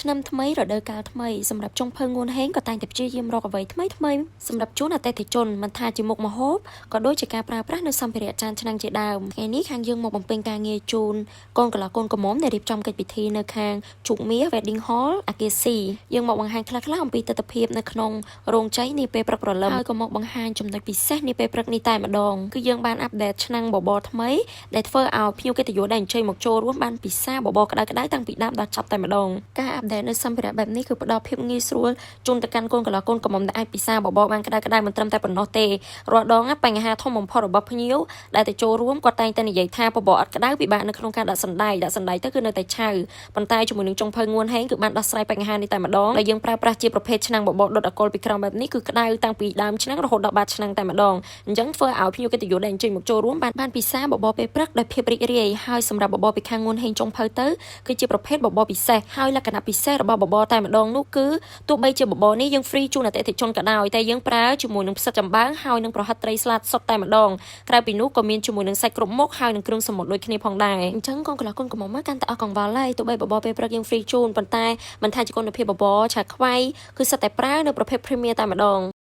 ឆ្នាំថ្មីរដូវកាលថ្មីសម្រាប់ចុងភៅងួនហេងក៏តែងតែព្យាយាមរកអ្វីថ្មីសម្រាប់ជូនអតិថិជនមិនថាជាមុខម្ហូបក៏ដូចជាការប្រើប្រាស់នៅសម្ភារៈចានឆ្នាំងជាដើមថ្ងៃនេះខាងយើងមកបំពេញការងារជូនកូនកន្លះកូនក្រមុំដែលរៀបចំកិច្ចពិធីនៅខាងជោគមាស Wedding Hall អាគារ C យើងមកបង្ហាញខ្លះៗអំពីទស្សនវិជ្ជានៅក្នុងរោងចៃនាពេលព្រឹកព្រលឹមហើយក៏មកបង្ហាញចំណុចពិសេសនាពេលព្រឹកនេះតែម្ដងគឺយើងបានអាប់ដេតឆ្នាំងបបរថ្មីដែលធ្វើឲ្យភ្ញៀវកិត្តិយសដែលអញ្ជើញមកចូលរួមបានពិសាបបរក្តៅៗតាំងពីដើមដល់ចប់តែម្ដងការអាប់ដេតនៅសម្ភារៈបែបនេះគឺផ្ដល់ភាពងាយស្រួលជូនទៅកាន់កូនកន្លះកូនក្រមុំដែលអាចពិសាបបរបានក្តៅៗមិនត្រឹមតែប៉ុណ្ណោះទេរាល់ដងបញ្ហាធំបំផុតរបស់ភ្ញៀវដែលទៅចូលរួមគាត់តែងតែនិយាយថាបបរអត់ក្តៅពិបាកនៅក្នុងការដាក់សណ្តែកទៅគឺនៅតែឆៅប៉ុន្តែជាមួយនឹងចុងភៅងួនហេងគឺបានដោះស្រាយបញ្ហានេះតែម្ដងដែលយើងប្រើប្រាស់ជាប្រភេទឆ្នាំងបបរដុតអកុលពីក្រោមបែបនេះគឺក្តៅតាំងពីដើមឆ្នាំងរហូតដល់បាតឆ្នាំងតែម្ដងអញ្ចឹងធ្វើឲ្យភ្ញៀវកិត្តិយសដែលអញ្ជើញមកចូលរួមបានពិសាបបរពេលព្រឹកដោយភាពរីករាយហើយសម្រាប់បបរពីខាងងួនហេងចុងភៅទៅគឺជាប្រភេទបបរពិសេសហើយលក្ខណៈពិសេសរបស់បបរតែម្ដងនោះគឺទោះបីជាបបរនេះយើង free ជូនអតិថិជនក៏ដោយតែយើងប្រើជាមួយនឹងផ្សិតចំបើងហើយនឹងប្រហិតត្រីស្លាតសុទ្ធតែម្ដងក្រៅពីនោះក៏មានជាមួយនឹងសាច់គ្រប់មុខហើយនឹងគ្រឿងសមុទ្រដូចគ្នាផងដែរអញ្ចឹងកូនកន្លះកូនក្រមុំកាន់តែអស់កង្វល់ហើយទោះបីបបរពេលព្រឹកយើង free ជូនប៉ុន្តែមិនថាជាគុណភាពបបរឆាខ្វៃគឺសិតតែប្រើនៅប្រភេទ Premier តែម្ដង